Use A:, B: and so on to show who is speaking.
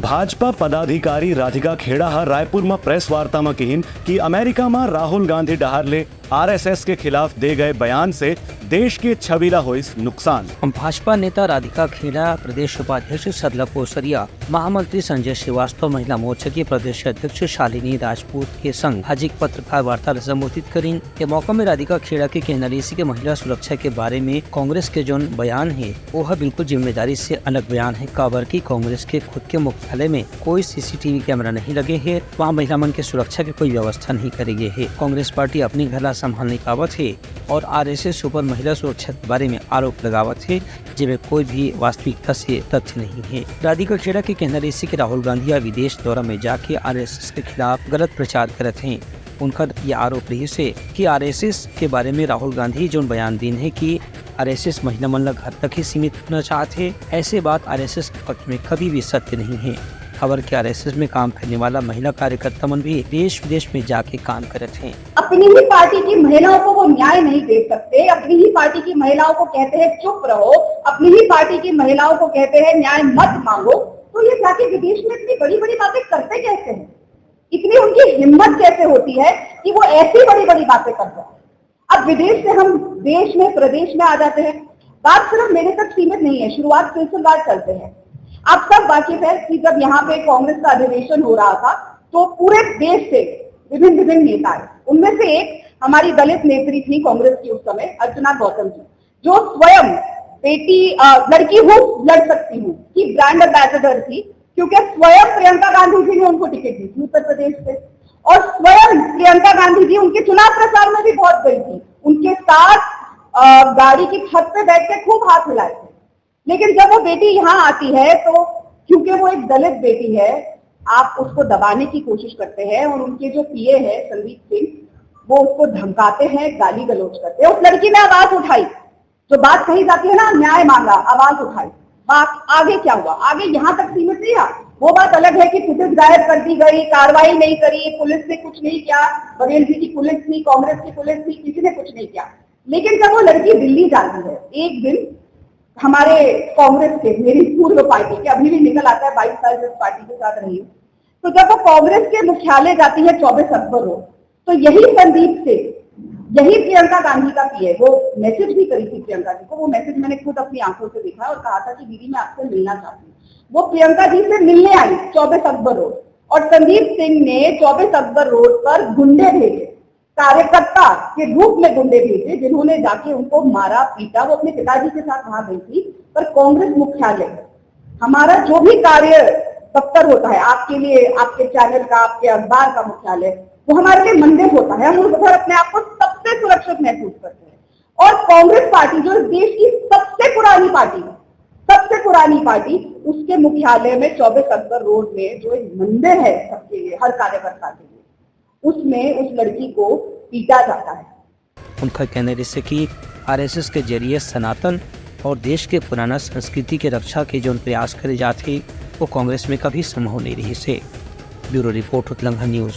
A: भाजपा पदाधिकारी राधिका खेड़ा रायपुर में प्रेस वार्ता में कही कि अमेरिका में राहुल गांधी डहारले आरएसएस के खिलाफ दे गए बयान से देश के छबीला होइस नुकसान।
B: भाजपा नेता राधिका खेड़ा, प्रदेश उपाध्यक्ष सरला पोसरिया, महामंत्री संजय श्रीवास्तव, महिला मोर्चा के प्रदेश अध्यक्ष शालिनी राजपूत के संग आज एक पत्रकार वार्ता संबोधित करीं। के मौका में राधिका खेड़ा के कहना के महिला सुरक्षा के बारे में कांग्रेस के जो बयान है वह बिल्कुल जिम्मेदारी से अलग बयान है। काबर की कांग्रेस के खुद के मुख्यालय में कोई सीसीटीवी कैमरा नहीं लगे है, वहाँ महिला मन के सुरक्षा की कोई व्यवस्था नहीं करी गई है। कांग्रेस पार्टी अपनी गला संभालने कावत है और आरएसएस ऊपर महिला सुरक्षा के बारे में आरोप लगावत है, जिसमें कोई भी वास्तविकता से तथ्य नहीं है। राधिका खेड़ा के कहना कि राहुल गांधी विदेश दौरा में जाके आरएसएस के खिलाफ गलत प्रचार करत हैं। उनका यह आरोप रही से कि आरएसएस के बारे में राहुल गांधी जो बयान दीन है कि आरएसएस महिला मन घर तक ही सीमित होना चाहते हैं, ऐसे बात आरएसएस के पक्ष में कभी भी सत्य नहीं है। खबर के आरएसएस में काम करने वाला महिला कार्यकर्ता मन भी देश विदेश में जाके काम करते हैं।
C: अपनी ही पार्टी की महिलाओं को वो न्याय नहीं दे सकते, अपनी ही पार्टी की महिलाओं को कहते हैं चुप रहो, अपनी ही पार्टी की महिलाओं को कहते हैं न्याय मत मांगो, तो ये जाके विदेश में इतनी बड़ी बड़ी बातें करते कैसे हैं? इतनी उनकी हिम्मत कैसे होती है कि वो ऐसी बड़ी बड़ी बातें करते हैं? अब विदेश से हम देश में प्रदेश में आ जाते हैं। बात सिर्फ मेरे तक सीमित नहीं है, शुरुआत सिलसिलेवार चलते हैं। आप सब वाकिफ है कि जब यहाँ पे कांग्रेस का अधिवेशन हो रहा था तो पूरे देश से विभिन्न नेता आए। उनमें से एक हमारी दलित नेत्री थी कांग्रेस की उस समय, अर्चना गौतम जी, जो स्वयं बेटी लड़की हूँ लड़ सकती हूँ की ब्रांड एम्बेसडर थी, क्योंकि स्वयं प्रियंका गांधी जी ने उनको टिकट दी थी उत्तर प्रदेश से, और स्वयं प्रियंका गांधी जी उनके चुनाव प्रचार में भी बहुत गई थी, उनके साथ गाड़ी की छत पे बैठ के खूब हाथ हिलाए थे। लेकिन जब वो बेटी यहाँ आती है तो क्योंकि वो एक दलित बेटी है, आप उसको दबाने की कोशिश करते हैं और उनके जो पीए है संदीप सिंह, वो उसको धमकाते हैं, गाली गलौज करते हैं। उस लड़की ने आवाज उठाई, जो बात कही जाती है ना, न्याय मांगा, आवाज उठाई। बात आगे क्या हुआ? आगे यहाँ तक सीमित नहीं रहा। वो बात अलग है कि फुटेज गायब कर दी गई, कार्रवाई नहीं करी, पुलिस ने कुछ नहीं किया, बघेल जी की पुलिस थी, कांग्रेस की पुलिस थी, किसी ने कुछ नहीं किया। लेकिन जब वो लड़की दिल्ली जाती है, एक दिन हमारे कांग्रेस के, मेरी पूर्व पार्टी के, अभी भी निकल आता है 22 साल से इस पार्टी के साथ रही हूँ, तो जब वो कांग्रेस के मुख्यालय जाती है 24 अक्टूबर को, तो यही संदीप से, यही प्रियंका गांधी का पीए, वो मैसेज भी करी थी प्रियंका जी को। वो मैसेज मैंने खुद अपनी आंखों से देखा और कहा था कि दीदी मैं आपसे मिलना चाहती हूँ। वो प्रियंका जी से मिलने आई 24 अक्टूबर रोड, और संदीप सिंह ने 24 अक्टूबर रोड पर गुंडे भेजे, कार्यकर्ता के रूप में गुंडे भेजे, जिन्होंने जाके उनको मारा पीटा। वो अपने पिताजी के साथ वहां गई थी, पर कांग्रेस मुख्यालय, हमारा जो भी कार्य दफ्तर होता है आपके लिए, आपके चैनल का, आपके अखबार का मुख्यालय, वो हमारे लिए मंदिर होता है। हम उधर अपने आप को सबसे सुरक्षित महसूस करते हैं। और कांग्रेस पार्टी जो देश की सबसे पुरानी पार्टी है, सबसे पुरानी पार्टी, उसके मुख्यालय में 24 अक्टूबर रोड में जो एक मंदिर है सबके लिए, हर कार्यकर्ता के लिए, उसमें उस लड़की को पीटा जाता है।
B: उनका कहना है कि आरएसएस के जरिए सनातन और देश के पुराना संस्कृति के रक्षा के जो प्रयास करे जाते वो कांग्रेस में कभी संभव नहीं रही से। ब्यूरो रिपोर्ट, उतलंघन न्यूज।